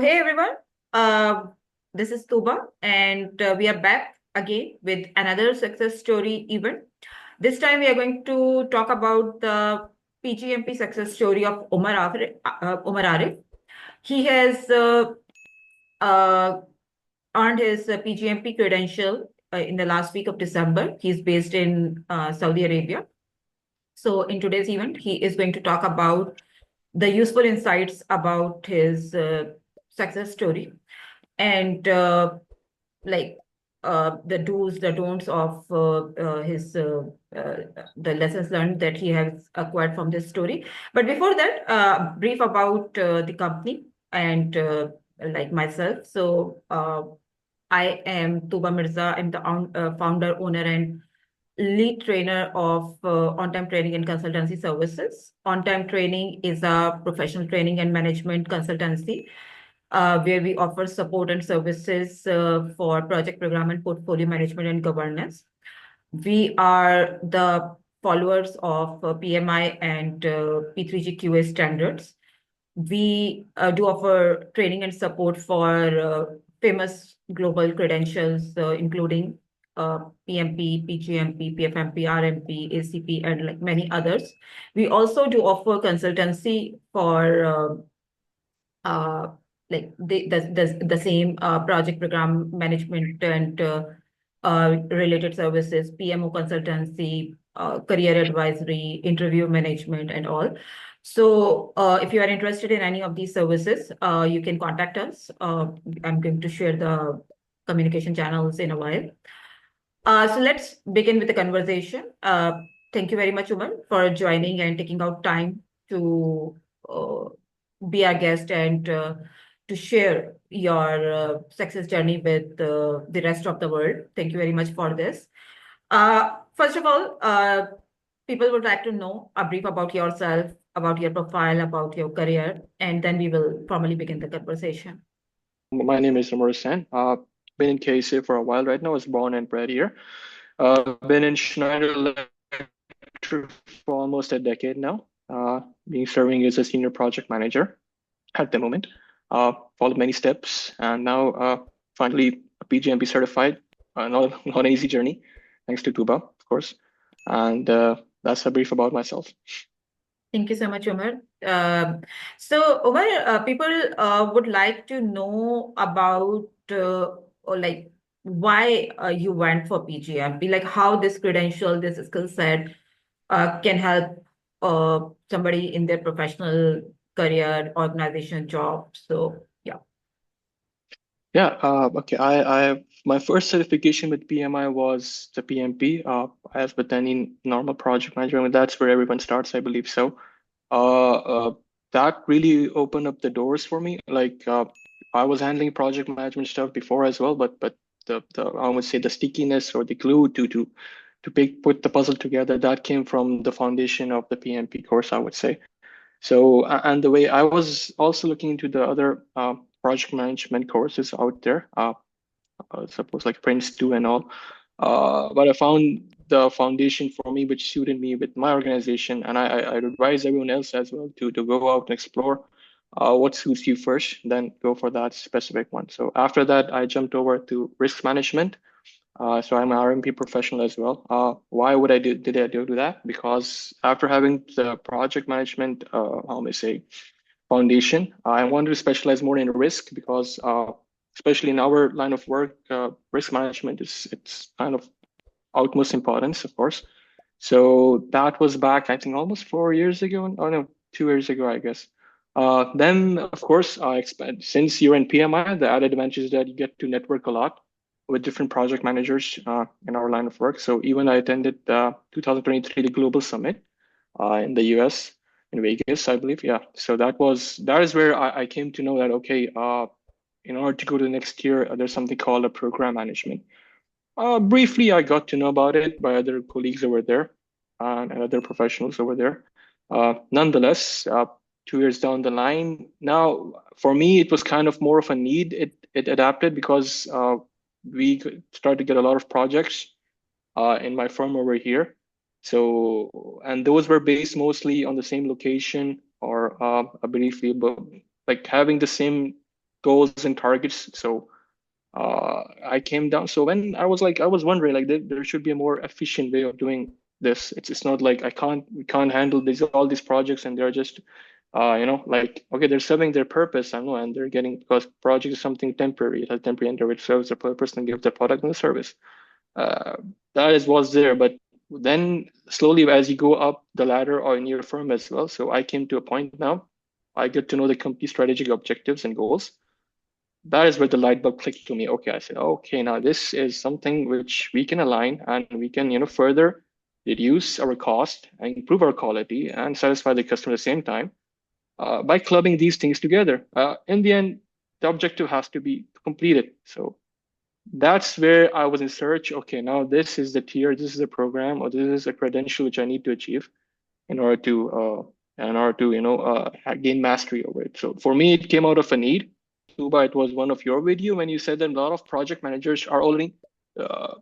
Hey everyone, uh, this is Tooba, and we are back again with another success story event. This time we are going to talk about the PgMP success story of Omer Arif. Omer Arif. He has uh, earned his PgMP credential in the last week of December. He's based in Saudi Arabia. So in today's event, he is going to talk about the useful insights about his success story and like the do's, the don'ts of his the lessons learned that he has acquired from this story. But before that, brief about the company and like myself. So I am Tooba Mirza. I'm the founder, owner, and lead trainer of On-Time Training and Consultancy Services. On-Time Training is a professional training and management consultancy where we offer support and services for project program and portfolio management and governance. We are the followers of PMI and P3GQA standards. We do offer training and support for famous global credentials, including PMP, PGMP, PFMP, RMP, ACP, and like many others. We also do offer consultancy for like the same project program management and related services, PMO consultancy, career advisory, interview management, and all. So if you are interested in any of these services, you can contact us. I'm going to share the communication channels in a while. So let's begin with the conversation. Thank you very much, Umar, for joining and taking out time to uh, be our guest and to share your success journey with the rest of the world. Thank you very much for this. First of all, people would like to know a brief about yourself, about your profile, about your career, and then we will formally begin the conversation. My name is Omer Arif. Been in KSA for a while right now. I was born and bred here. Been in Schneider Electric for almost a decade now. Being serving as a senior project manager at the moment. Followed many steps and now finally PGMP certified. Not an easy journey, thanks to Tuba, of course. And that's a brief about myself. Thank you so much, Umar. So, Umar, people would like to know about or like why you went for PGMP, like how this credential, this skill set can help somebody in their professional career, organization, job. So, yeah. Yeah, okay. My first certification with PMI was the PMP, as with any normal project management. That's where everyone starts, I believe so. Uh, uh, that really opened up the doors for me. I was handling project management stuff before as well, but the I would say the stickiness or the glue to put the puzzle together, that came from the foundation of the PMP course, I would say. So, and the way I was also looking into the other project management courses out there, suppose like Prince 2 and all. But I found the foundation for me, which suited me with my organization. And I'd advise everyone else as well to go out and explore what suits you first, then go for that specific one. So after that, I jumped over to risk management. So I'm an RMP professional as well. Why would did I do that? Because after having the project management, how may I say, foundation, I wanted to specialize more in risk because, especially in our line of work, risk management it's kind of utmost importance, of course. So that was back, I think, almost 4 years ago. Oh no, 2 years ago, I guess. Then, of course, I expect since you're in PMI, the added advantage is that you get to network a lot with different project managers in our line of work. So even I attended 2023 the Global Summit in the US in Vegas, I believe. Yeah. So that is where I came to know that okay, in order to go to the next tier, there's something called a program management. Briefly, I got to know about it by other colleagues over there and other professionals over there. Nonetheless, 2 years down the line, now for me it was kind of more of a need. It adapted because we started to get a lot of projects in my firm over here. So, and those were based mostly on the same location or briefly, but like having the same goals and targets. So I came down. So when I was wondering, like, there should be a more efficient way of doing this. It's not like we can't handle all these projects, and they're just, like, okay, they're serving their purpose, I know, and they're getting, because project is something temporary. It has temporary end, which serves the purpose and gives the product and the service. Uh, that is what's there. But then slowly, as you go up the ladder or in your firm as well, so I came to a point now, I get to know the company strategic objectives and goals. That is where the light bulb clicked to me. Okay, I said, okay, now this is something which we can align, and we can, further reduce our cost and improve our quality and satisfy the customer at the same time, by clubbing these things together. In the end, the objective has to be completed. So that's where I was in search. Okay, now this is the tier, this is a program, or this is a credential which I need to achieve in order to gain mastery over it. So for me, it came out of a need. Tooba, it was one of your video when you said that a lot of project managers are already.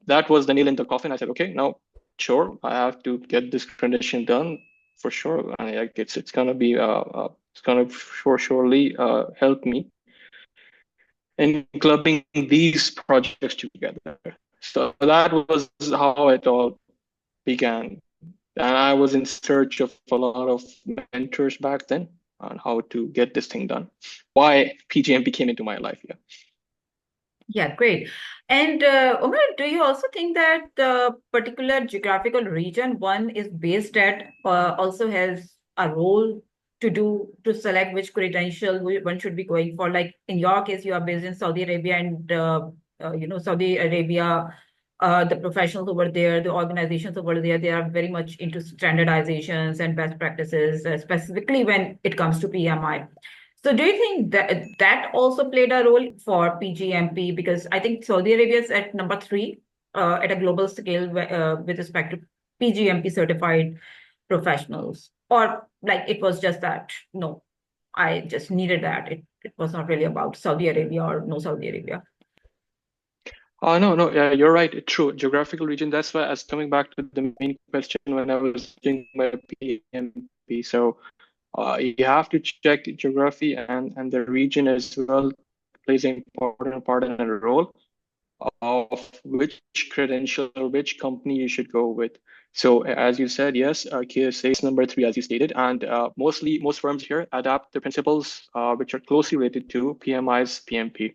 That was the nail in the coffin. I said, okay, now sure, I have to get this credential done for sure. And like it's gonna be it's gonna surely help me in clubbing these projects together. So that was how it all began. And I was in search of a lot of mentors back then on how to get this thing done. Why PGMP came into my life. Yeah. Yeah, great. And Omer, do you also think that the particular geographical region one is based at also has a role to select which credential one should be going for? Like in your case, you are based in Saudi Arabia, and Saudi Arabia, the professionals over there, the organizations over there, they are very much into standardizations and best practices, specifically when it comes to PMI. So do you think that that also played a role for PGMP? Because I think Saudi Arabia is at number three at a global scale with respect to PGMP certified professionals. Or like it was just that, no, I just needed that. It was not really about Saudi Arabia or no Saudi Arabia. No, yeah, you're right. It's true. Geographical region. That's why I was coming back to the main question when I was doing my PMP. So you have to check geography, and the region as well plays an important part in a role of which credential or which company you should go with. So as you said, yes, KSA is number three, as you stated, and most firms here adapt the principles which are closely related to PMI's PMP.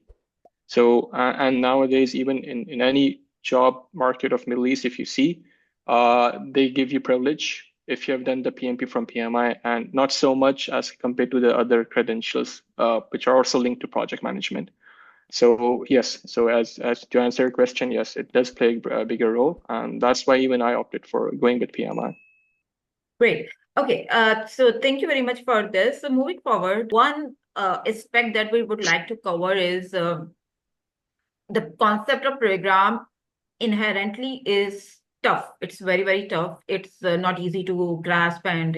So and nowadays, even in any job market of Middle East, if you see, they give you privilege if you have done the PMP from PMI, and not so much as compared to the other credentials, which are also linked to project management. So yes, so as to answer your question, yes, it does play a bigger role, and that's why even I opted for going with PMI. Great. Okay. So thank you very much for this. So moving forward, one aspect that we would like to cover is the concept of program inherently is tough. It's very, very tough. It's not easy to grasp, and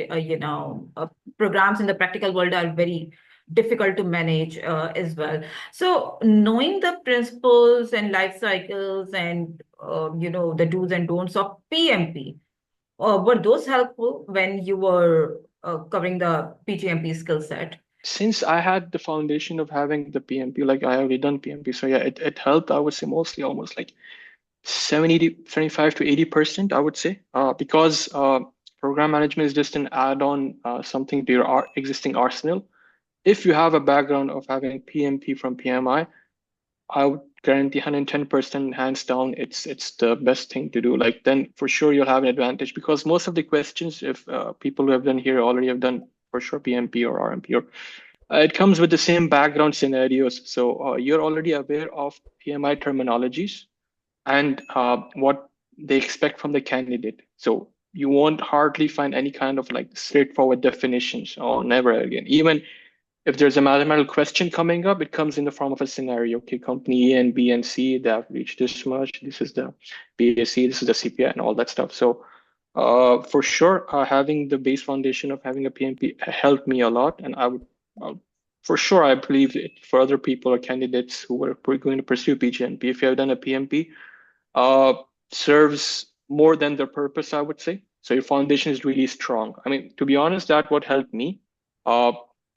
programs in the practical world are very difficult to manage as well. So knowing the principles and life cycles and the do's and don'ts of PMP, were those helpful when you were covering the PGMP skill set? Since I had the foundation of having the PMP, like I already done PMP, so yeah, it helped. I would say mostly almost like 75 to 80%, I would say, because program management is just an add-on, something to your existing arsenal. If you have a background of having PMP from PMI, I would guarantee 110% hands down, it's the best thing to do. Like then for sure you'll have an advantage, because most of the questions, if people who have done here already have done for sure PMP or RMP, or it comes with the same background scenarios. So you're already aware of PMI terminologies and what they expect from the candidate. So you won't hardly find any kind of like straightforward definitions, or never again. Even if there's a mathematical question coming up, it comes in the form of a scenario. Okay, company A and B and C, they have reached this much. This is the BAC, this is the CPI, and all that stuff. So for sure, having the base foundation of having a PMP helped me a lot. And for sure, I believe it for other people or candidates who are going to pursue PGMP. If you have done a PMP, serves more than their purpose, I would say. So your foundation is really strong. I mean, to be honest, that's what helped me.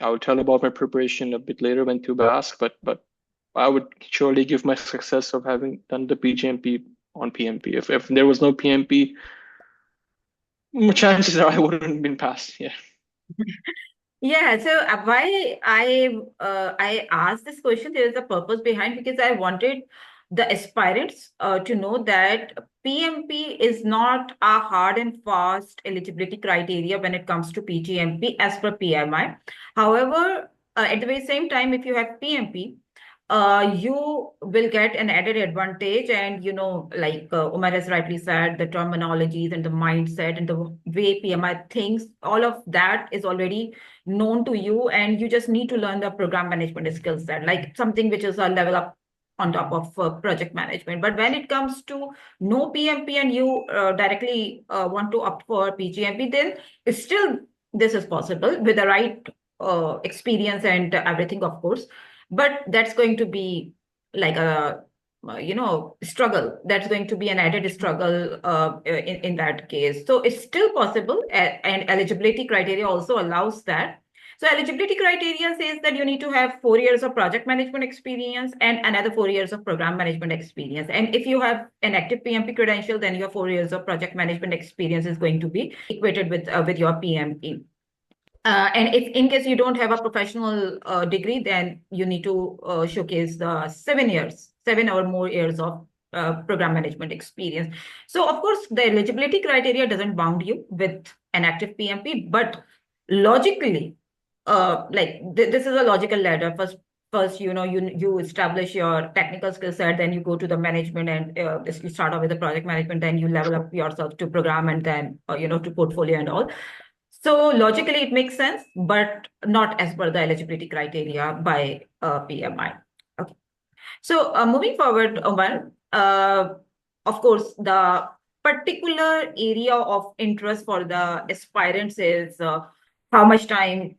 I will tell about my preparation a bit later when Tooba asks, but I would surely give my success of having done the PGMP on PMP. If there was no PMP, chances are I wouldn't have been passed. Yeah. Yeah, so why I asked this question, there is a purpose behind, because I wanted the aspirants to know that PMP is not a hard and fast eligibility criteria when it comes to PGMP as per PMI. However, at the very same time, if you have PMP, you will get an added advantage. And, like Umar has rightly said, the terminologies and the mindset and the way PMI thinks, all of that is already known to you. And you just need to learn the program management skill set, like something which is a level up on top of project management. But when it comes to no PMP and you directly want to opt for PGMP, then it's still this is possible with the right experience and everything, of course. But that's going to be like a struggle. That's going to be an added struggle in that case. So it's still possible, and eligibility criteria also allows that. So eligibility criteria says that you need to have 4 years of project management experience and another 4 years of program management experience. And if you have an active PMP credential, then your 4 years of project management experience is going to be equated with your PMP. And if in case you don't have a professional degree, then you need to showcase the 7 years, 7 or more years of program management experience. So of course, the eligibility criteria doesn't bound you with an active PMP, but logically, this is a logical ladder. First, you establish your technical skill set, then you go to the management, and you start off with the project management, then you level up yourself to program, and then to portfolio and all. So logically, it makes sense, but not as per the eligibility criteria by PMI. Okay. So moving forward, Omar, of course, the particular area of interest for the aspirants is how much time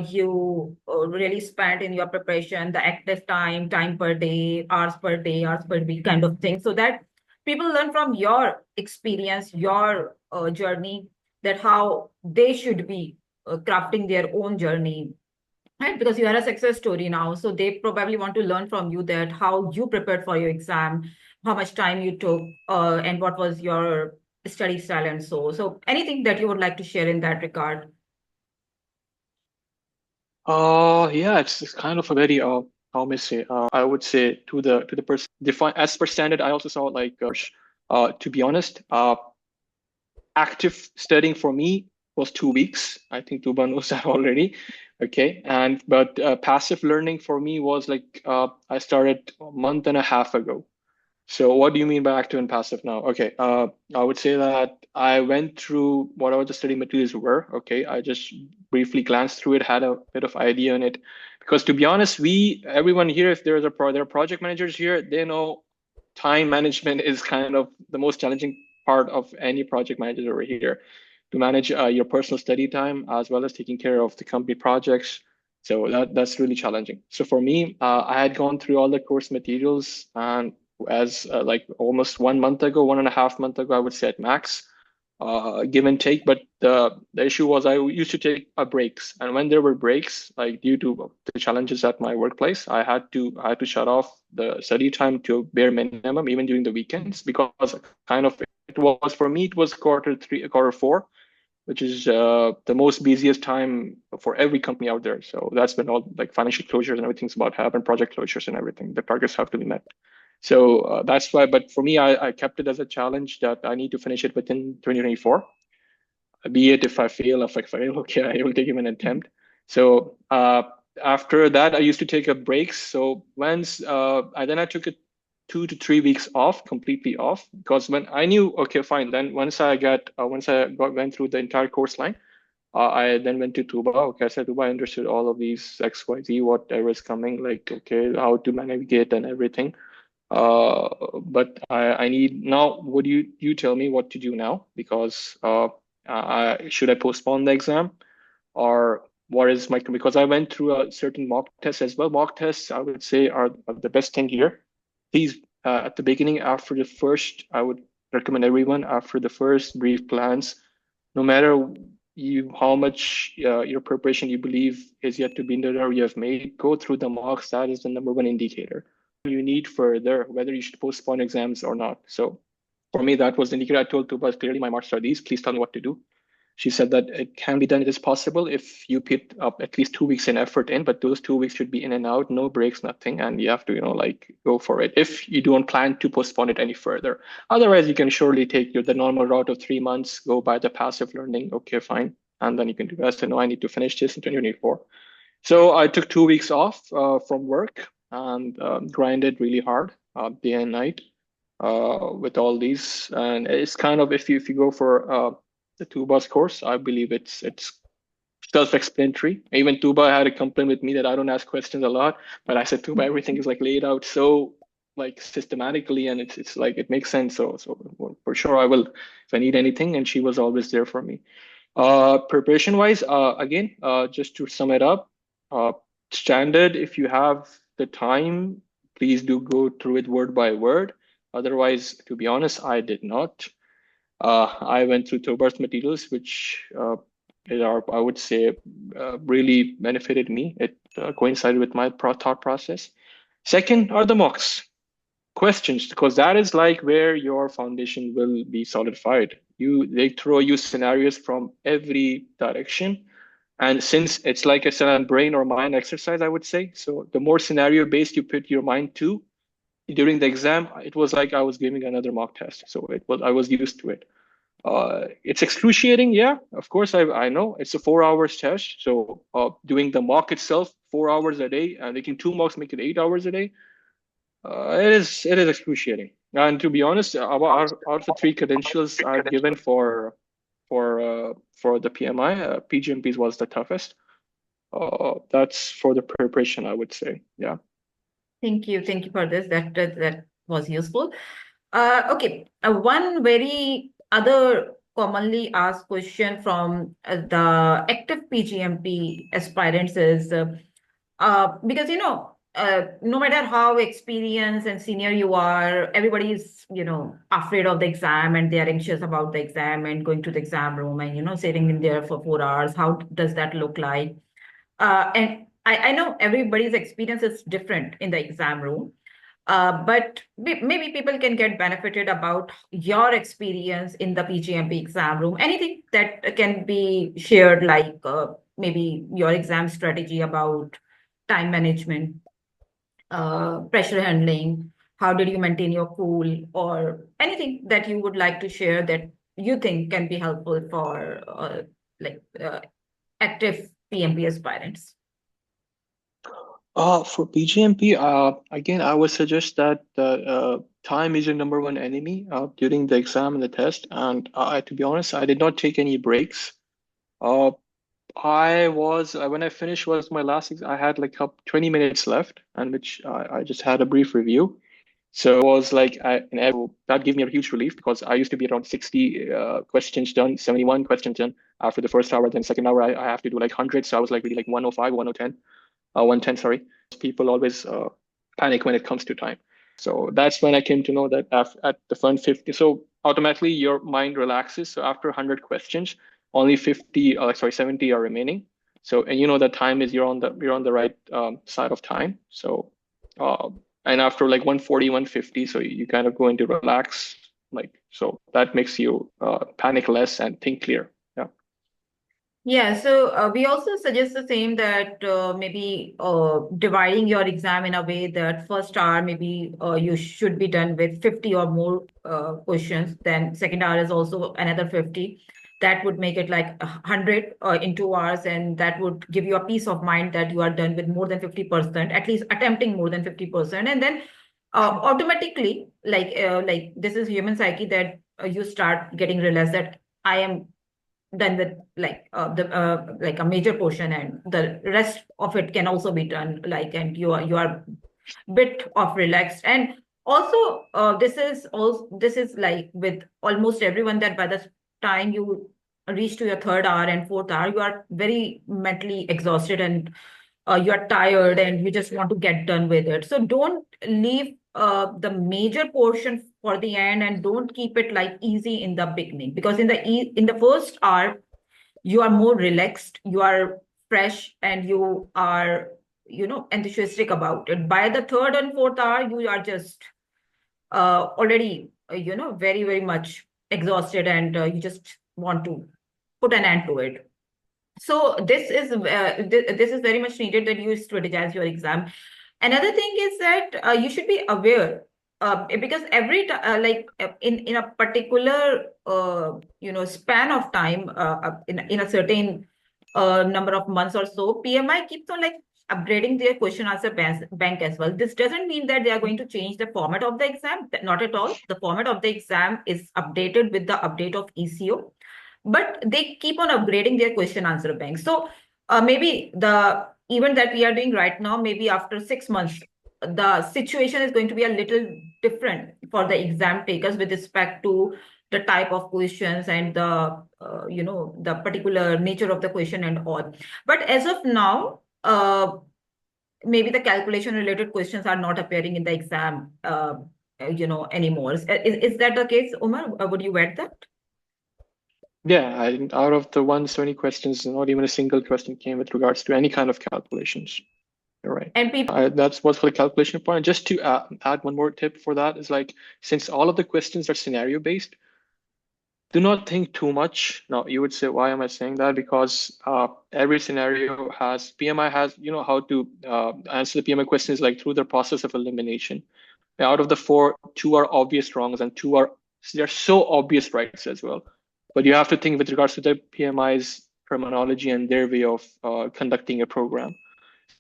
you really spent in your preparation, the active time, time per day, hours per week kind of thing, so that people learn from your experience, your journey, that how they should be crafting their own journey, right? Because you are a success story now, so they probably want to learn from you that how you prepared for your exam, how much time you took, and what was your study style, and so anything that you would like to share in that regard. Yeah, it's kind of a very how may I say, I would say to the person define as per standard. I also saw like to be honest, active studying for me was 2 weeks. I think Tooba knows that already. Okay, but passive learning for me was like I started a month and a half ago. So what do you mean by active and passive now? Okay, I would say that I went through whatever the study materials were. Okay, I just briefly glanced through it, had a bit of idea on it. Because to be honest, everyone here, if there are project managers here, they know time management is kind of the most challenging part of any project manager over here, to manage your personal study time as well as taking care of the company projects. So that's really challenging. So for me, I had gone through all the course materials, and as like almost 1 month ago, 1.5 months ago, I would say at max, give and take. But the issue was I used to take breaks, and when there were breaks, like due to the challenges at my workplace, I had to shut off the study time to bare minimum, even during the weekends, because kind of it was for me, it was quarter 3, quarter 4, which is the most busiest time for every company out there. So that's when all like financial closures and everything's about to happen, project closures and everything. The targets have to be met. So that's why. But for me, I kept it as a challenge that I need to finish it within 2024. Be it if I fail, if I fail, okay, I will take even an attempt. So after that, I used to take a breaks. So once I took it 2 to 3 weeks off, completely off, because when I knew, okay, fine. Then went through the entire course line, I then went to Tooba. Okay, I said Tooba, I understood all of these XYZ, whatever is coming, like okay, how to navigate and everything. But I need now. Would you tell me what to do now? Because should I postpone the exam, or what is my, because I went through a certain mock test as well. Mock tests, I would say, are the best thing here. Please, at the beginning, after the first, I would recommend everyone after the first brief glance, no matter how much your preparation you believe is yet to be done or you have made. Go through the mocks. That is the number one indicator. You need further whether you should postpone exams or not. So for me, that was the indicator. I told Tuba clearly my marks are these. Please tell me what to do. She said that it can be done. It is possible if you put up at least 2 weeks in effort in, but those 2 weeks should be in and out, no breaks, nothing, and you have to, like go for it. If you don't plan to postpone it any further, otherwise you can surely take the normal route of 3 months, go by the passive learning. Okay, fine, and then you can do. I said no, I need to finish this in 2024. So I took 2 weeks off from work and grinded really hard day and night with all these. And it's kind of if you go for the Tuba's course, I believe it's self-explanatory. Even Tuba had a complaint with me that I don't ask questions a lot, but I said Tuba, everything is like laid out so like systematically, and it's like it makes sense. So for sure I will if I need anything, and she was always there for me. Preparation wise, again, just to sum it up, standard. If you have the time, please do go through it word by word. Otherwise, to be honest, I did not. I went through Tobar's materials, which are, I would say, really benefited me. It coincided with my thought process. Second are the mocks questions, because that is like where your foundation will be solidified. They throw you scenarios from every direction. And since it's like a brain or mind exercise, I would say. So the more scenario based you put your mind to, during the exam, it was like I was giving another mock test. So I was used to it. It's excruciating, yeah. Of course, I know it's a 4 hours test. So doing the mock itself, 4 hours a day, and making 2 mocks make it 8 hours a day. It is excruciating. And to be honest, out of the 3 credentials I've given for the PMI, PgMPs was the toughest. That's for the preparation, I would say. Yeah. Thank you for this. That was useful. Okay, one very other commonly asked question from the active PGMP aspirants is because no matter how experienced and senior you are, everybody is afraid of the exam, and they are anxious about the exam and going to the exam room and sitting in there for 4 hours. How does that look like? And I know everybody's experience is different in the exam room. But maybe people can get benefited about your experience in the PGMP exam room. Anything that can be shared, like maybe your exam strategy about time management, pressure handling, how did you maintain your cool, or anything that you would like to share that you think can be helpful for active PMP aspirants. For PGMP, again, I would suggest that time is your number one enemy during the exam and the test. And to be honest, I did not take any breaks. When I finished was my last exam, I had like 20 minutes left, and which I just had a brief review. So it was like, that gave me a huge relief, because I used to be around 60 questions done, 71 questions done after the first hour. Then second hour, I have to do like 100. So I was like really like 105, 110. 110, sorry. People always panic when it comes to time. So that's when I came to know that at the front 50, so automatically your mind relaxes. So after 100 questions, only 70 are remaining. So, and that time is you're on the right side of time. So, and after like 140, 150, so you kind of go into relax, so that makes you panic less and think clear. Yeah, so we also suggest the same, that maybe dividing your exam in a way that first hour maybe you should be done with 50 or more questions. Then second hour is also another 50. That would make it like 100 in 2 hours, and that would give you a peace of mind that you are done with more than 50%, at least attempting more than 50%. And then automatically, like this is human psyche, that you start getting realized that I am done with like a major portion, and the rest of it can also be done, and you are bit of relaxed. And also this is like with almost everyone, that by the time you reach to your third hour and fourth hour, you are very mentally exhausted, and you are tired, and you just want to get done with it. So don't leave the major portion for the end, and don't keep it like easy in the beginning, because in the first hour you are more relaxed, you are fresh, and you are, enthusiastic about it. By the third and fourth hour, you are just already, very, very much exhausted, and you just want to put an end to it. So this is very much needed, that you strategize your exam. Another thing is that you should be aware, because in a particular span of time, in a certain number of months or so, PMI keeps on like upgrading their question answer bank as well. This doesn't mean that they are going to change the format of the exam. Not at all. The format of the exam is updated with the update of ECO, but they keep on upgrading their question answer bank. So maybe the event that we are doing right now, maybe after 6 months, the situation is going to be a little different for the exam takers with respect to the type of questions and the the particular nature of the question and all. But as of now, maybe the calculation related questions are not appearing in the exam anymore. Is that the case, Umar? Would you add that? Yeah, out of the 120 questions, not even a single question came with regards to any kind of calculations. You're right. And people, That's what's for the calculation point. Just to add one more tip for that is like, since all of the questions are scenario based, do not think too much. Now, you would say, why am I saying that? Because every scenario has, PMI has, how to answer the PMI questions like through the process of elimination. Out of the four, two are obvious wrongs and they're so obvious rights as well. But you have to think with regards to the PMI's terminology and their way of conducting a program.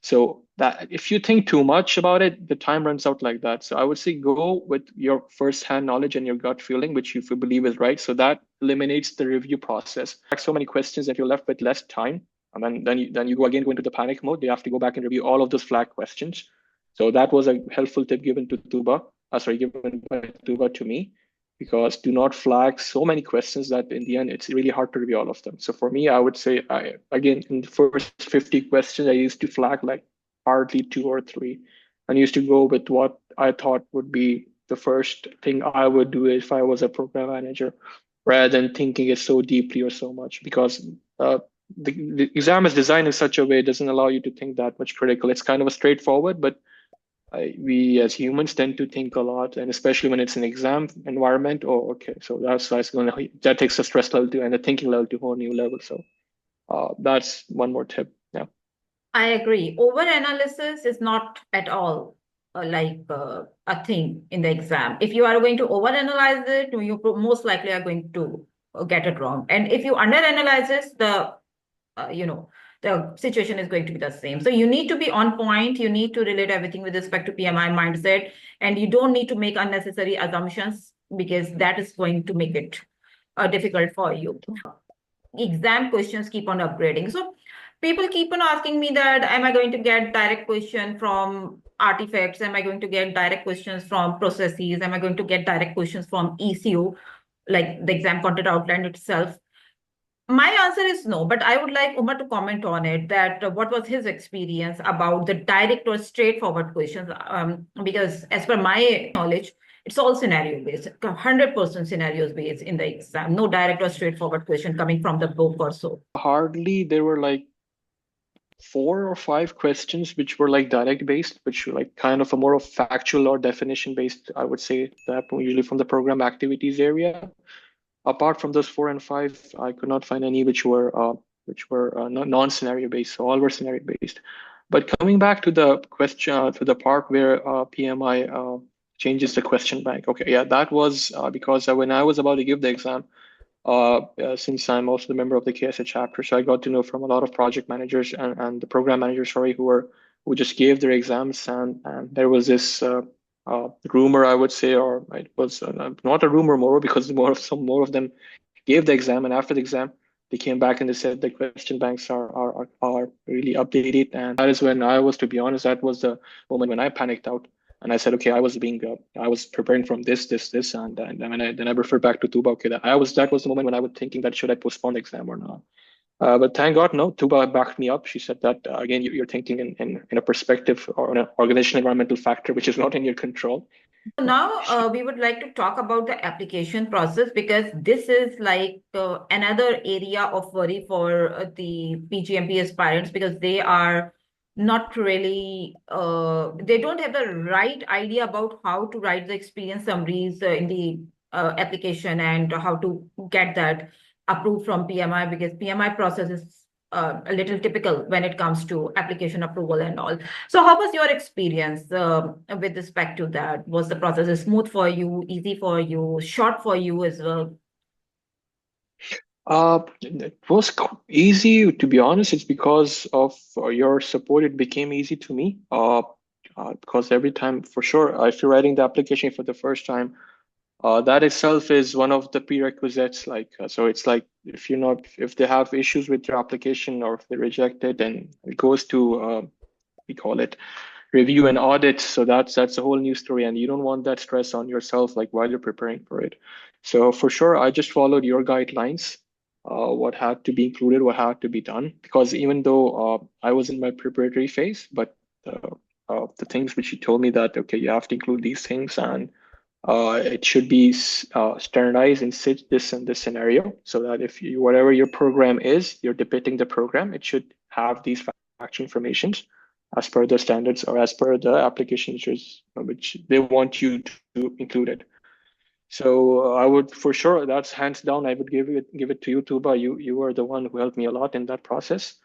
So that if you think too much about it, the time runs out like that. So I would say go with your first-hand knowledge and your gut feeling, which you believe is right. So that eliminates the review process. Like so many questions that you're left with less time, and then you go into the panic mode. You have to go back and review all of those flag questions. So that was a helpful tip given by Tooba to me, because do not flag so many questions that in the end it's really hard to review all of them. So for me, I would say again in the first 50 questions, I used to flag like hardly 2 or 3, and used to go with what I thought would be the first thing I would do if I was a program manager, rather than thinking it so deeply or so much, because the exam is designed in such a way it doesn't allow you to think that much critical. It's kind of a straightforward, but we as humans tend to think a lot, and especially when it's an exam environment. Oh, okay, so that takes the stress level and the thinking level to a whole new level. So that's one more tip. Yeah. I agree. Over analysis is not at all a thing in the exam. If you are going to over analyze it, you most likely are going to get it wrong. And if you under analyze it, the situation is going to be the same. So you need to be on point. You need to relate everything with respect to PMI mindset, and you don't need to make unnecessary assumptions, because that is going to make it difficult for you. Exam questions keep on upgrading. So people keep on asking me that, am I going to get direct question from artifacts? Am I going to get direct questions from processes? Am I going to get direct questions from ECO, like the exam content outline itself? My answer is no, but I would like Umar to comment on it, that what was his experience about the direct or straightforward questions, because as per my knowledge, it's all scenario based, 100% scenarios based in the exam, no direct or straightforward question coming from the book or so. Hardly. There were like 4 or 5 questions which were like direct based, which were like kind of a more of factual or definition based, I would say, that usually from the program activities area. Apart from those 4 and 5, I could not find any which were non-scenario based. So all were scenario based. But coming back to the question, to the part where PMI changes the question bank. Okay, yeah, that was because when I was about to give the exam, since I'm also the member of the KSA chapter, so I got to know from a lot of project managers and the program managers, who just gave their exams, and there was this rumor, I would say, or it was not a rumor more, because more of them gave the exam, and after the exam they came back and they said the question banks are really updated. And that is when I was, to be honest, that was the moment when I panicked out. And I said, okay, I was preparing from this, and then I referred back to Tooba. Okay, that was the moment when I was thinking that should I postpone the exam or not. But thank God, no, Tooba backed me up. She said that again, you're thinking in a perspective or an organizational environmental factor, which is not in your control. So now we would like to talk about the application process because this is like another area of worry for the PGMP aspirants because they are not really, they don't have the right idea about how to write the experience summaries in the application and how to get that approved from PMI because PMI process is a little typical when it comes to application approval and all. So, how was your experience with respect to that? Was the process smooth for you, easy for you, short for you as well? It was easy, to be honest. It's because of your support, it became easy to me. Because every time, for sure, if you're writing the application for the first time, that itself is one of the prerequisites. So it's like if they have issues with your application or if they reject it, then it goes to we call it review and audit. So that's a whole new story, and you don't want that stress on yourself like while you're preparing for it. So for sure, I just followed your guidelines, what had to be included, what had to be done. Because even though I was in my preparatory phase, but the things which you told me that okay, you have to include these things and it should be standardized in this and this scenario, so that if you whatever your program is, you're depicting the program, it should have these factual informations as per the standards or as per the application which they want you to include it. So I would for sure, that's hands down, I would give it to you, Tuba. You were the one who helped me a lot in that process.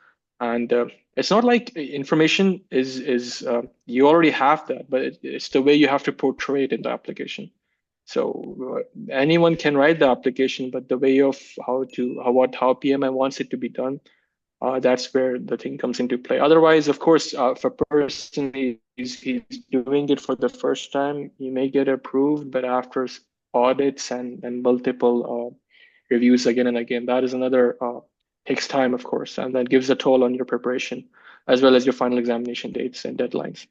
And it's not like information is you already have that, but it's the way you have to portray it in the application. So anyone can write the application, but the way of how PMI wants it to be done, that's where the thing comes into play. Otherwise, of course, if a person he's doing it for the first time, he may get approved, but after audits and multiple reviews again and again, that is another takes time, of course, and that gives a toll on your preparation as well as your final examination dates and deadlines.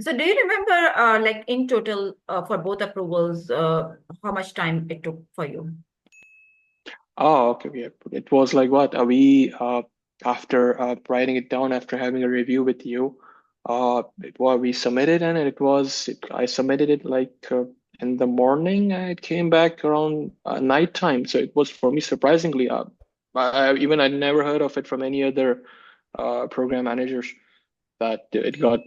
So, do you remember, like in total, for both approvals, how much time it took for you? Oh, okay. Yeah. It was like what? After writing it down, after having a review with you, we submitted and I submitted it like in the morning and it came back around nighttime. So it was for me surprisingly, I never heard of it from any other program managers that it got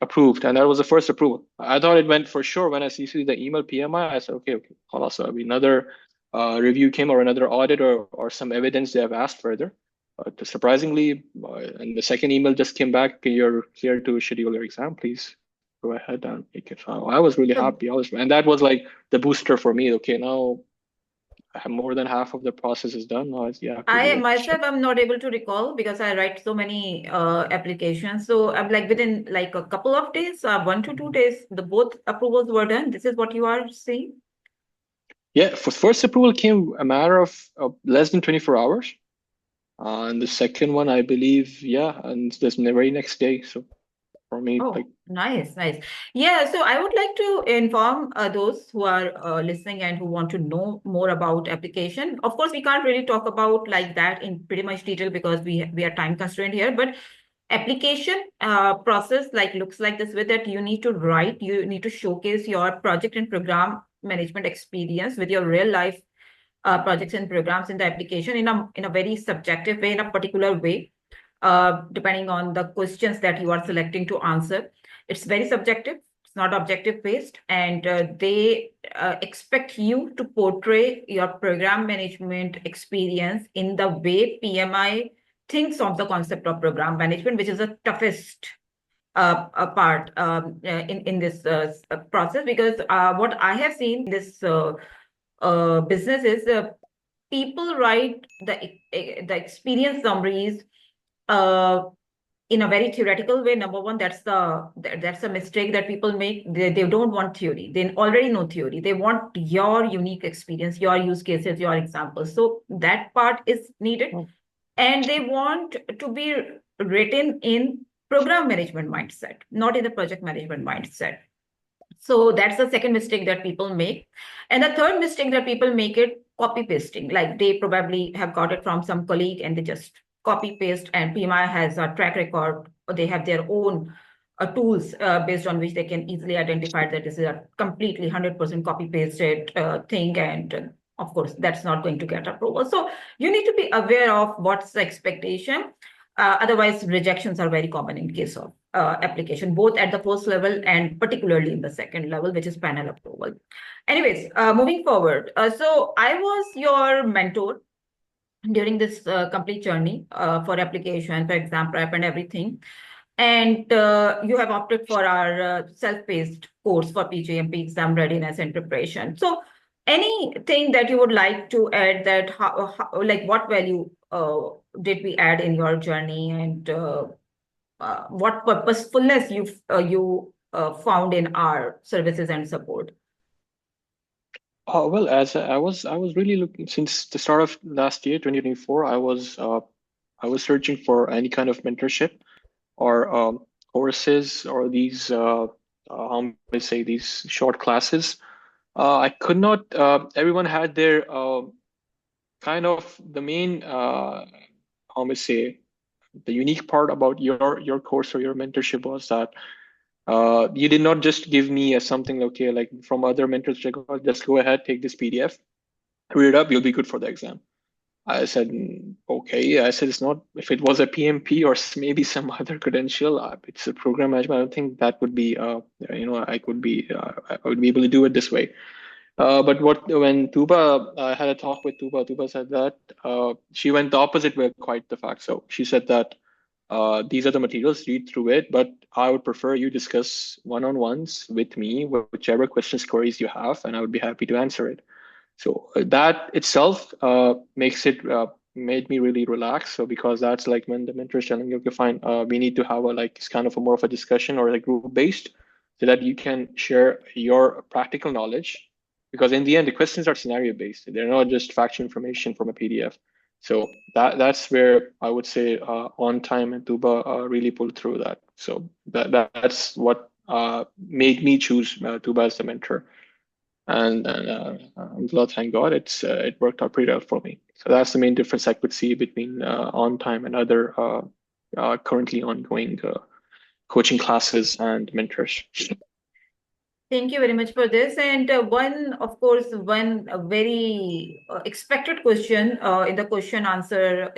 approved. And that was the first approval. I thought it went for sure when I see the email PMI. I said, okay, also another review came or another audit or some evidence they have asked further. Surprisingly, and the second email just came back, you're here to schedule your exam, please go ahead and make it. I was really So, happy. And that was like the booster for me. Okay, now I have more than half of the process is done. Now you have to I do it. myself am not able to recall because I write so many applications. So, I'm like within like a couple of days, 1 to 2 days, the both approvals were done. This is what you are saying? Yeah, for first approval came a matter of less than 24 hours. And the second one, I believe, yeah, and this the very next day. So for me, like, Oh, nice, nice. Yeah, so I would like to inform those who are listening and who want to know more about application. Of course, we can't really talk about like that in pretty much detail because we are time constrained here. But application process like looks like this way that you need to write, you need to showcase your project and program management experience with your real life projects and programs in the application in a very subjective way, in a particular way depending on the questions that you are selecting to answer. It's very subjective, it's not objective based, and they expect you to portray your program management experience in the way PMI thinks of the concept of program management, which is the toughest part in this process because what I have seen in this business is people write the experience summaries uh, in a very theoretical way. Number one, that's a mistake that people make. They don't want theory. They already know theory. They want your unique experience, your use cases, your examples. So that part is needed. oh, And they want to be written in program management mindset, not in the project management mindset. So that's the second mistake that people make. And the third mistake that people make it copy pasting. Like they probably have got it from some colleague and they just copy paste and PMI has a track record or they have their own tools based on which they can easily identify that this is a completely 100% copy pasted thing, and of course that's not going to get approval. So you need to be aware of what's the expectation. Otherwise, rejections are very common in case of application, both at the first level and particularly in the second level, which is panel approval. Anyways, moving forward. So I was your mentor during this complete journey for application, for exam prep and everything. And you have opted for our self-paced course for PgMP exam readiness and preparation. So anything that you would like to add, that like what value did we add in your journey, and what purposefulness you found in our services and support? Well, as I was really looking since the start of last year, 2024. I was searching for any kind of mentorship or courses or these how may I say, these short classes. I could not. Everyone had their kind of the main how may I say, the unique part about your course or your mentorship was that you did not just give me a something, okay, like from other mentors, like, "Oh, just go ahead, take this PDF, read it up, you'll be good for the exam." I said, okay. I said, it's not, if it was a PMP or maybe some other credential, it's a program management. I don't think that would be, I would be able to do it this way. But when Tooba, I had a talk with Tooba, Tooba said that she went the opposite way, quite the fact. So she said that these are the materials, read through it, but I would prefer you discuss one-on-ones with me, whichever questions, queries you have, and I would be happy to answer it. So that itself makes it made me really relax. So because that's like when the mentor is telling you, okay, fine, we need to have a like it's kind of a more of a discussion or like group based, so that you can share your practical knowledge. Because in the end, the questions are scenario based; they're not just factual information from a PDF. So that's where I would say Ontime and Tooba really pulled through that. So that's what made me choose Tooba as the mentor, and alhamdulillah, thank God, it worked out pretty well for me. So that's the main difference I could see between Ontime and other currently ongoing coaching classes and mentors. Thank you very much for this. And of course, one very expected question in the question answer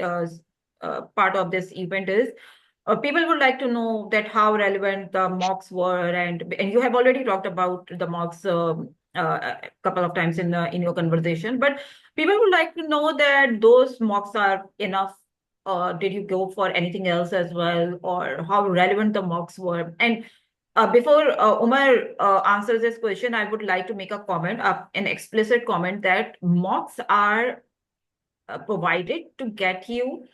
part of this event is people would like to know that how relevant the mocks were, and you have already talked about the mocks a couple of times in your conversation, but people would like to know that those mocks are enough. Did you go for anything else as well, or how relevant the mocks were? And before Omer answers this question, I would like to make a comment, an explicit comment, that mocks are provided to get you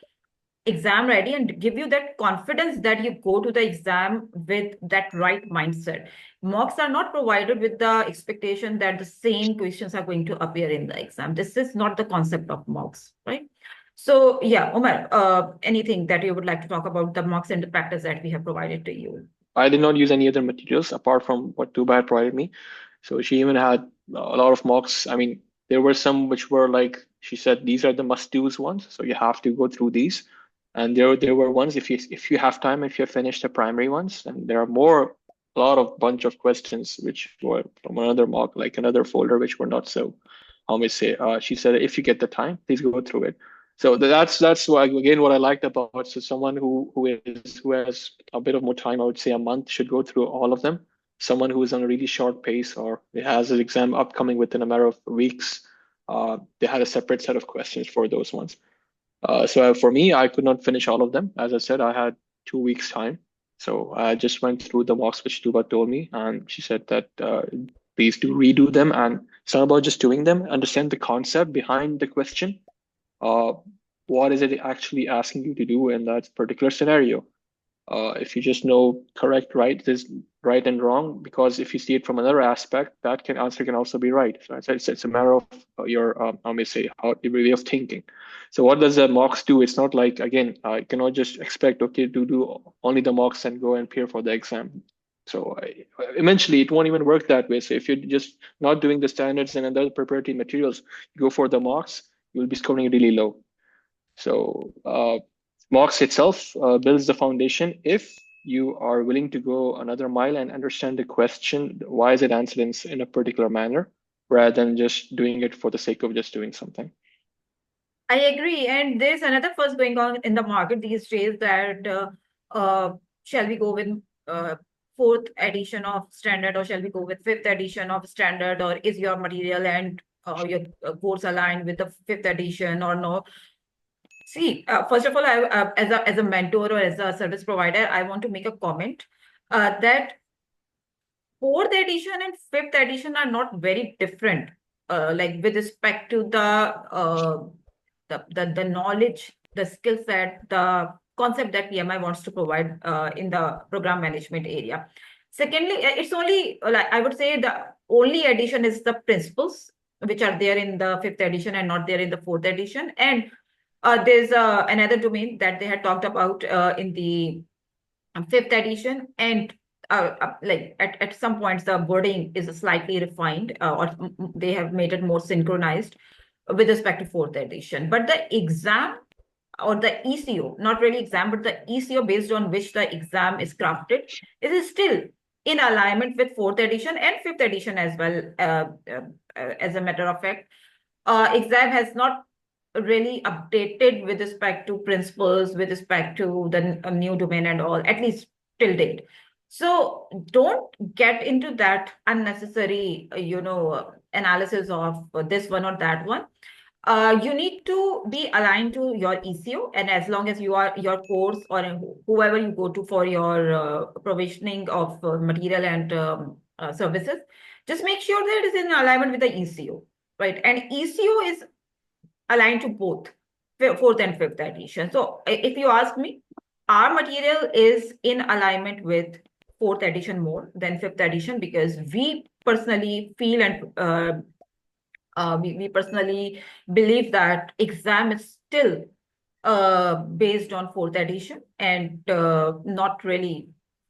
exam ready and give you that confidence that you go to the exam with that right mindset. Mocks are not provided with the expectation that the same questions are going to appear in the exam. This is not the concept of mocks, right? So yeah, Omer, anything that you would like to talk about the mocks and the practice that we have provided to you? I did not use any other materials apart from what Tuba had provided me. So she even had a lot of mocks. I mean, there were some which were like she said these are the must-dos ones, so you have to go through these. And there were ones if you have time, if you have finished the primary ones, and there are a lot of bunch of questions which were from another mock, like another folder, which were not so. How may I say? She said if you get the time, please go through it. So that's why, again, what I liked about, so someone who has a bit of more time, I would say a month, should go through all of them. Someone who is on a really short pace or has an exam upcoming within a matter of weeks, they had a separate set of questions for those ones. So for me, I could not finish all of them. As I said, I had 2 weeks time. So I just went through the mocks which Tuba told me, and she said that please do redo them. And it's not about just doing them, understand the concept behind the question. Uh, what is it actually asking you to do in that particular scenario? If you just know correct, right, there's right and wrong, because if you see it from another aspect, that answer can also be right. So it's a matter of your, I may say, your way of thinking. So what does the mocks do? It's not like, again, you cannot just expect, okay, to do only the mocks and go and appear for the exam. So eventually it won't even work that way. So if you're just not doing the standards and other preparatory materials, you go for the mocks, you'll be scoring really low. So mocks itself builds the foundation if you are willing to go another mile and understand the question, why is it answered in a particular manner, rather than just doing it for the sake of just doing something. I agree. And there's another fuss going on in the market these days that shall we go with fourth edition of standard, or shall we go with fifth edition of standard, or is your material and your course aligned with the fifth edition or no? See, first of all, as a mentor or as a service provider, I want to make a comment that fourth edition and fifth edition are not very different. Like with respect to the knowledge, the skill set, the concept that PMI wants to provide in the program management area. Secondly, it's only like I would say the only addition is the principles which are there in the fifth edition and not there in the fourth edition. And there's another domain that they had talked about in the fifth edition, and like at some points the wording is slightly refined or they have made it more synchronized with respect to fourth edition. But the exam or the ECO, not really exam, but the ECO based on which the exam is crafted, it is still in alignment with fourth edition and fifth edition as well. As a matter of fact, exam has not really updated with respect to principles, with respect to the new domain and all, at least till date. So don't get into that unnecessary, analysis of this one or that one. You need to be aligned to your ECO, and as long as you are your course or whoever you go to for your provisioning of material and services, just make sure that it is in alignment with the ECO, right? And ECO is aligned to both fourth and fifth edition. So if you ask me, our material is in alignment with fourth edition more than fifth edition, because we personally feel and we personally believe that exam is still based on fourth edition and not really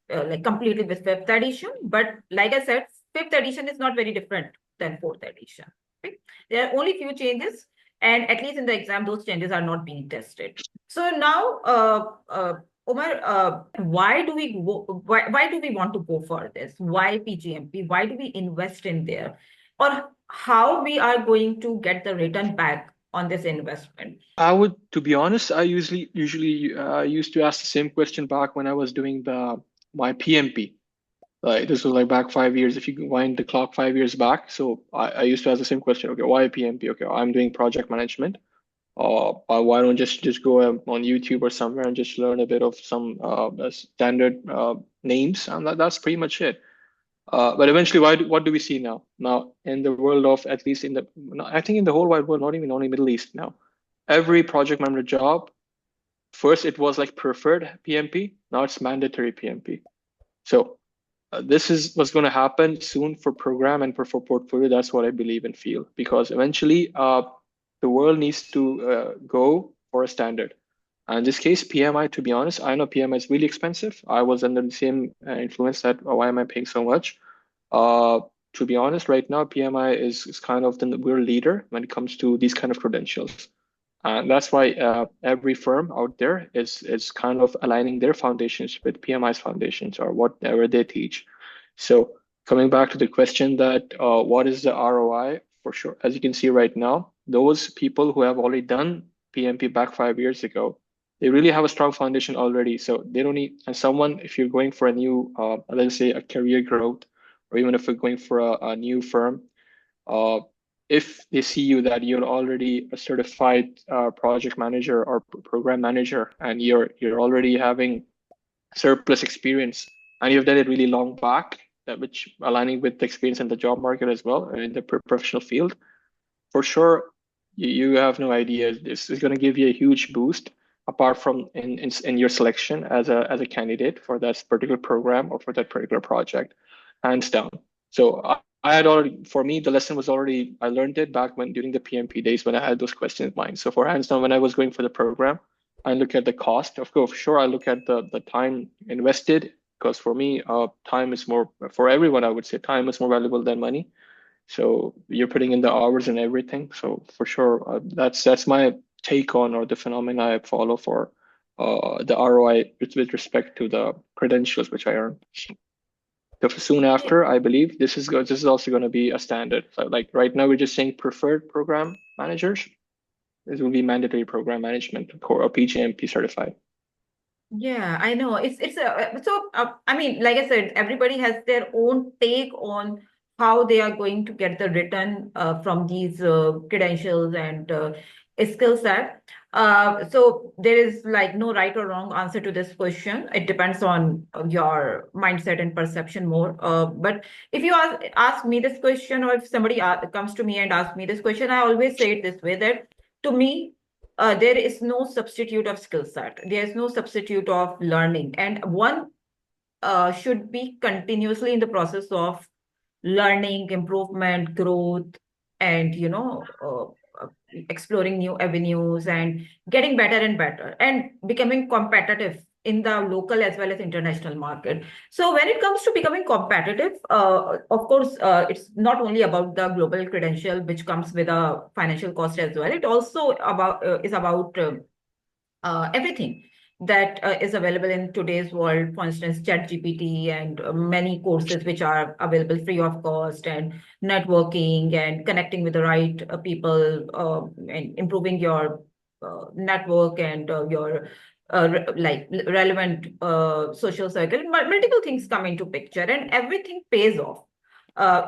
like completely with fifth edition. But like I said, fifth edition is not very different than fourth edition. Right? There are only few changes, and at least in the exam, those changes are not being tested. So now, Omer, why do we why do we want to go for this? Why PGMP? Why do we invest in there? Or how we are going to get the return back on this investment? I would, to be honest, I usually used to ask the same question back when I was doing my PMP. Like this was like back 5 years. If you wind the clock 5 years back, so I used to ask the same question. Okay, why PMP? Okay, I'm doing project management. Why don't just go on YouTube or somewhere and just learn a bit of some standard names, and that's pretty much it. But eventually, what do we see now? Now, in the world of, at least I think in the whole wide world, not even only Middle East now, every project manager job, first it was like preferred PMP, now it's mandatory PMP. So this is what's going to happen soon for program and for portfolio. That's what I believe and feel, because eventually the world needs to go for a standard. And in this case, PMI, to be honest, I know PMI is really expensive. I was under the same influence that, why am I paying so much? To be honest, right now, PMI is kind of the world leader when it comes to these kind of credentials. And that's why every firm out there is kind of aligning their foundations with PMI's foundations or whatever they teach. So coming back to the question that what is the ROI? For sure, as you can see right now, those people who have already done PMP back 5 years ago, they really have a strong foundation already. So they don't need, and someone, if you're going for a new, let's say a career growth, or even if you're going for a new firm, if they see you that you're already a certified project manager or program manager, and you're already having surplus experience, and you've done it really long back, which aligning with the experience in the job market as well, in the professional field, for sure, you have no idea. This is going to give you a huge boost, apart from in your selection as a candidate for that particular program or for that particular project, hands down. So I had already, for me, the lesson was already, I learned it back when during the PMP days when I had those questions in mind. So for hands down, when I was going for the program, I look at the cost. Of course, sure, I look at the time invested, because for me, time is more, for everyone, I would say time is more valuable than money. So you're putting in the hours and everything. So for sure, that's my take on, or the phenomena I follow for the ROI with respect to the credentials which I earn. So soon after, I believe this is also going to be a standard. So like right now, we're just saying preferred program managers. This will be mandatory program management or PgMP certified. Yeah, I know. It's a so I mean, like I said, everybody has their own take on how they are going to get the return from these credentials and skill set. So there is like no right or wrong answer to this question. It depends on your mindset and perception more. But if you ask me this question, or if somebody comes to me and asks me this question, I always say it this way that to me there is no substitute of skill set. There is no substitute of learning, and one should be continuously in the process of learning, improvement, growth, and exploring new avenues and getting better and better and becoming competitive in the local as well as international market. So when it comes to becoming competitive, of course, it's not only about the global credential, which comes with a financial cost as well. It also about everything that is available in today's world. For instance, ChatGPT and many courses which are available free of cost, and networking and connecting with the right people, and improving your network and your relevant social circle. Multiple things come into picture, and everything pays off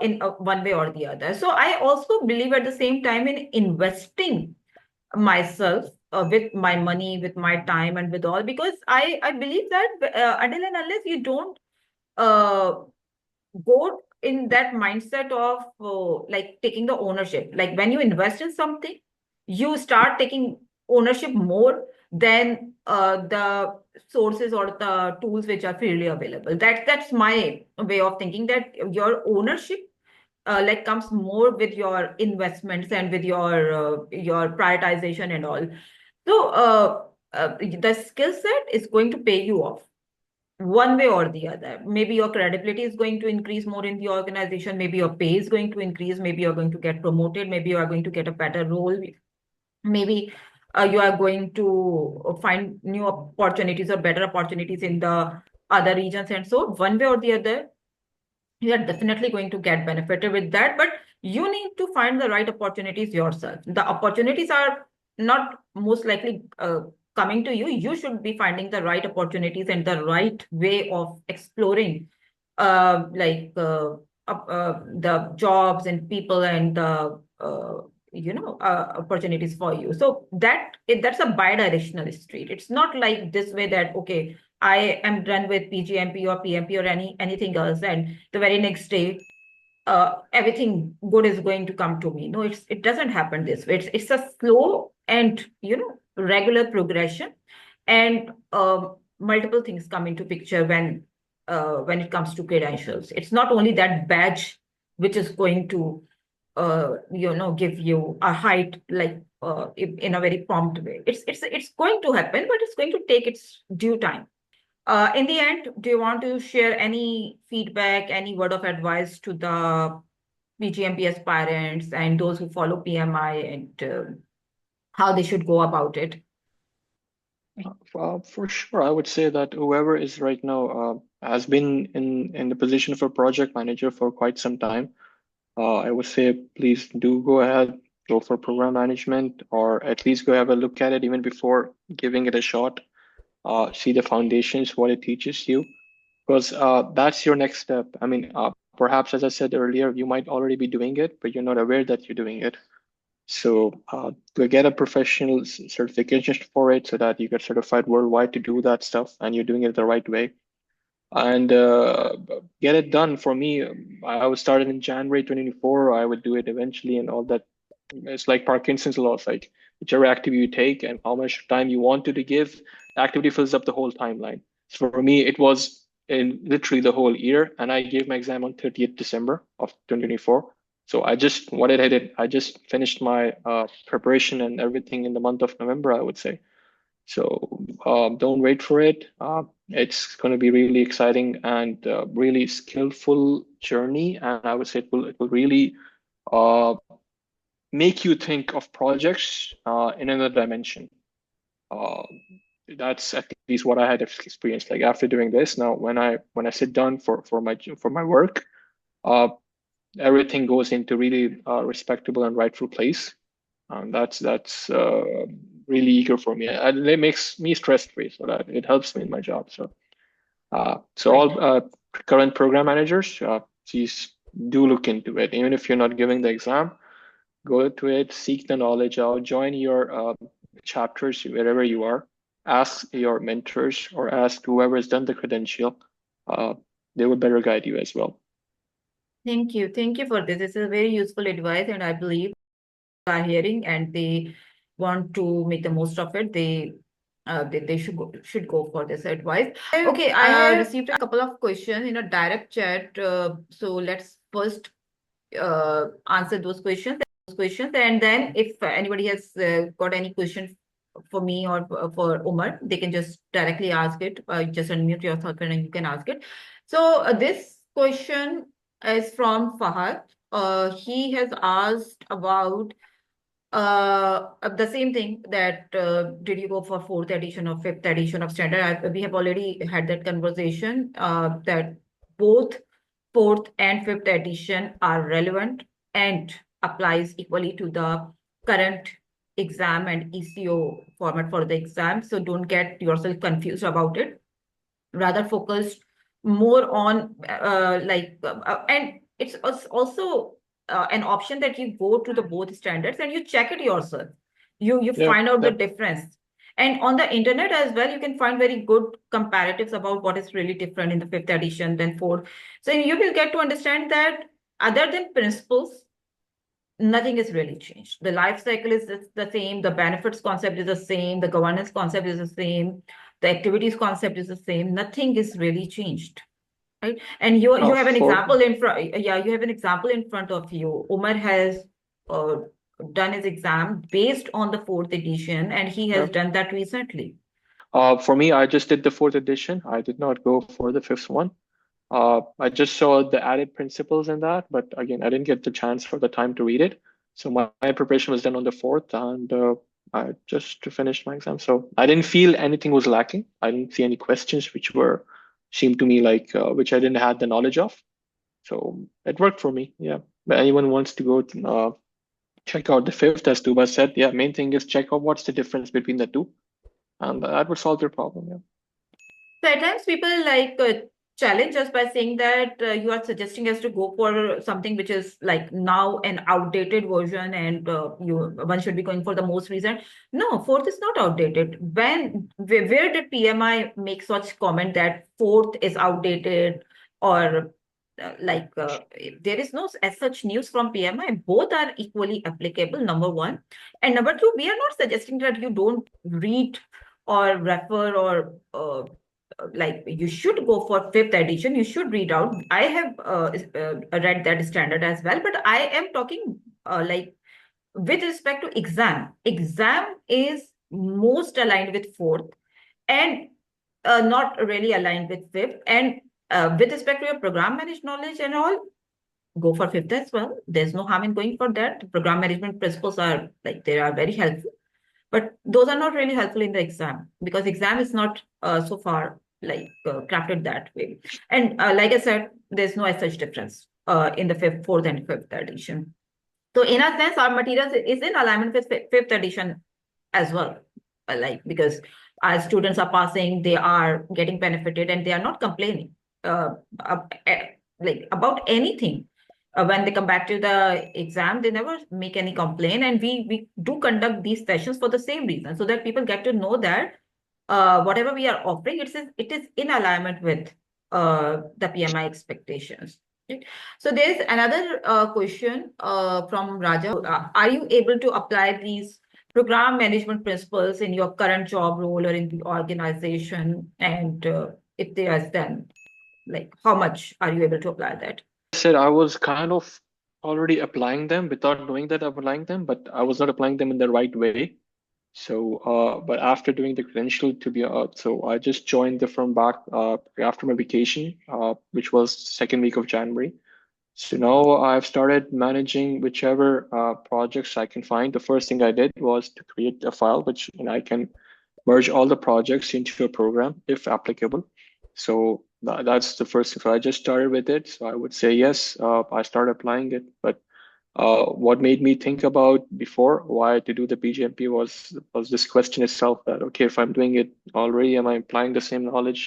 in one way or the other. So I also believe at the same time in investing myself with my money, with my time, and with all, because I believe that until and unless you don't uh, go in that mindset of like taking the ownership, like when you invest in something, you start taking ownership more than the sources or the tools which are freely available. That's my way of thinking, that your ownership like comes more with your investments and with your prioritization and all. So the skill set is going to pay you off one way or the other. Maybe your credibility is going to increase more in the organization. Maybe your pay is going to increase. Maybe you're going to get promoted. Maybe you are going to get a better role. Maybe you are going to find new opportunities or better opportunities in the other regions. And so one way or the other, you are definitely going to get benefited with that, but you need to find the right opportunities yourself. The opportunities are not most likely coming to you. You should be finding the right opportunities and the right way of exploring the jobs and people and the opportunities for you. So that's a bi-directional street. It's not like this way that okay, I am done with PgMP or PMP or anything else, and the very next day, everything good is going to come to me. No, it doesn't happen this way. It's a slow and regular progression, and multiple things come into picture when it comes to credentials. It's not only that badge which is going to give you a height like in a very prompt way. It's going to happen, but it's going to take its due time. In the end, do you want to share any feedback, any word of advice to the PGMP aspirants and those who follow PMI, and how they should go about it? For sure, I would say that whoever is right now has been in the position of a project manager for quite some time. I would say please do go ahead, go for program management, or at least go have a look at it even before giving it a shot. See the foundations, what it teaches you, because that's your next step. I mean, perhaps as I said earlier, you might already be doing it, but you're not aware that you're doing it. So to get a professional certification for it so that you get certified worldwide to do that stuff and you're doing it the right way. And get it done. For me, I was started in January 2024. I would do it eventually and all that. It's like Parkinson's law. It's like whichever activity you take and how much time you want to give, the activity fills up the whole timeline. So for me, it was in literally the whole year. And I gave my exam on 30th December of 2024. So I just, what I did, I just finished my preparation and everything in the month of November, I would say. So don't wait for it. It's going to be really exciting and really skillful journey. And I would say it will really uh, make you think of projects in another dimension. Uh, that's at least what I had experienced. Like after doing this, now when I sit down for my work, uh, everything goes into really respectable and rightful place. That's really eager for me. And it makes me stress free, so that it helps me in my job. So Right. all current program managers, please do look into it. Even if you're not giving the exam, go to it, seek the knowledge out, join your chapters wherever you are, ask your mentors or ask whoever has done the credential. Uh, they will better guide you as well. Thank you. Thank you for this. This is very useful advice, and I believe are hearing and they want to make the most of it. They should go for this advice. Okay, I have received a couple of questions in a direct chat. So let's first answer those questions, and then if anybody has got any question for me or for Omar, they can just directly ask it. Just unmute yourself and you can ask it. So this question is from Fahad. He has asked about the same thing that did you go for fourth edition or fifth edition of standard? We have already had that conversation that both fourth and fifth edition are relevant and applies equally to the current exam and ECO format for the exam. So don't get yourself confused about it. Rather focused more on and it's also an option that you go to the both standards and you check it yourself. You Yeah, find out the yeah. difference. And on the internet as well, you can find very good comparatives about what is really different in the fifth edition than fourth. So you will get to understand that other than principles, nothing is really changed. The life cycle is the same, the benefits concept is the same, the governance concept is the same, the activities concept is the same. Nothing is really changed, right? And you have an For example in front. Yeah, you have an example in front of you. Umar has uh, done his exam based on the fourth edition, and he yeah. has done that recently. For me, I just did the fourth edition. I did not go for the fifth one. I just saw the added principles in that, but again, I didn't get the chance or the time to read it. So my preparation was done on the fourth, and I just finished my exam. So I didn't feel anything was lacking. I didn't see any questions which were seemed to me like which I didn't have the knowledge of. So it worked for me. Yeah. But anyone wants to go check out the fifth, as Tuba said, yeah, main thing is check out what's the difference between the two, and that would solve your problem. Yeah. So at times people challenge us by saying that you are suggesting us to go for something which is like now an outdated version, and one should be going for the most recent. No, fourth is not outdated. Where did PMI make such comment that fourth is outdated, or there is no as such news from PMI. Both are equally applicable, number one. And number two, we are not suggesting that you don't read or refer or like you should go for fifth edition. You should read out. I have read that standard as well, but I am talking with respect to exam. Exam is most aligned with fourth and not really aligned with fifth. And with respect to your program managed knowledge and all, go for fifth as well. There's no harm in going for that. Program management principles are like they are very helpful, but those are not really helpful in the exam because exam is not so far crafted that way. And like I said, there's no such difference in the fourth and fifth edition. So in a sense, our materials is in alignment with fifth edition as well. Because our students are passing, they are getting benefited, and they are not complaining about anything. When they come back to the exam, they never make any complaint, and we do conduct these sessions for the same reason, so that people get to know that whatever we are offering, it is in alignment with the PMI expectations. Right? So there's another question from Raja. Are you able to apply these program management principles in your current job role or in the organization? And if they are then, like, how much are you able to apply that? I said I was kind of already applying them without knowing that I'm applying them, but I was not applying them in the right way. So, but after doing the credential to be, so I just joined the firm back after my vacation, which was second week of January. So now I've started managing whichever projects I can find. The first thing I did was to create a file which I can merge all the projects into a program if applicable. So that's the first thing. So I just started with it. So I would say yes, I started applying it. But what made me think about before why to do the PGMP was this question itself that okay, if I'm doing it already, am I applying the same knowledge?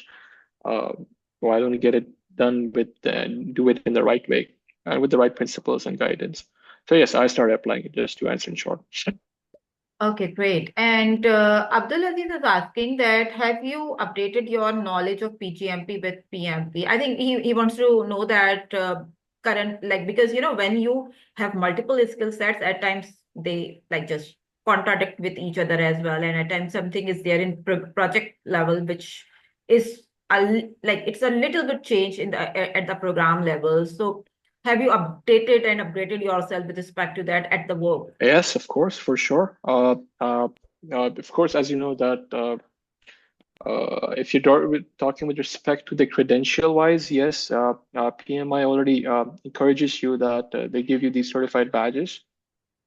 Uh, why don't you get it done with and do it in the right way and with the right principles and guidance? So yes, I started applying it just to answer in short. Okay, great. And Abdul Aziz is asking that have you updated your knowledge of PGMP with PMP? I think he wants to know that current, like, because when you have multiple skill sets, at times they like just contradict with each other as well. And at times something is there in project level, which is like it's a little bit change in at the program level. So have you updated and upgraded yourself with respect to that at the work? Yes, of course, for sure. Of course, as you know that if you're talking with respect to the credential wise, yes, PMI already encourages you that they give you these certified badges,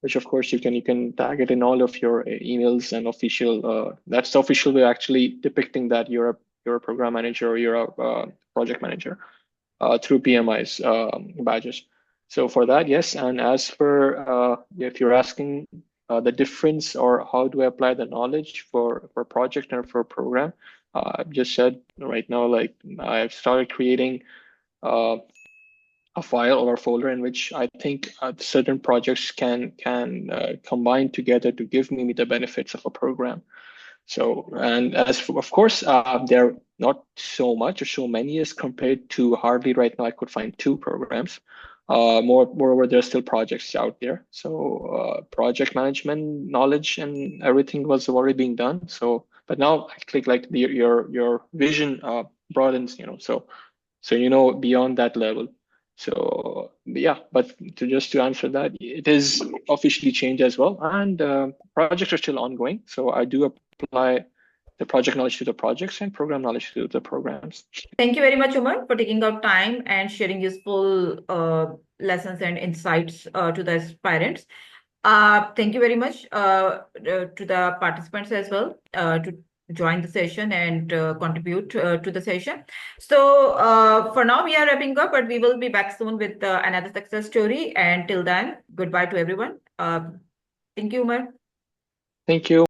which of course you can tag it in all of your emails and official. That's the official way actually depicting that you're a program manager or you're a project manager through PMI's badges. So for that, yes. And as for if you're asking the difference or how do I apply the knowledge for project and for program, I've just said right now, like I've started creating uh, a file or a folder in which I think certain projects can combine together to give me the benefits of a program. So, and as for, of course, they're not so much or so many as compared to hardly right now. I could find two programs. Moreover, there are still projects out there. So, project management knowledge and everything was already being done. So, but now I click like your vision broadens. So beyond that level. So yeah, but to answer that, it is officially changed as well, and projects are still ongoing. So I do apply the project knowledge to the projects and program knowledge to the programs. Thank you very much, Umar, for taking out time and sharing useful lessons and insights to the aspirants. Thank you very much to the participants as well to join the session and contribute to the session. So for now, we are wrapping up, but we will be back soon with another success story. And till then, goodbye to everyone. Thank you, Umar. Thank you.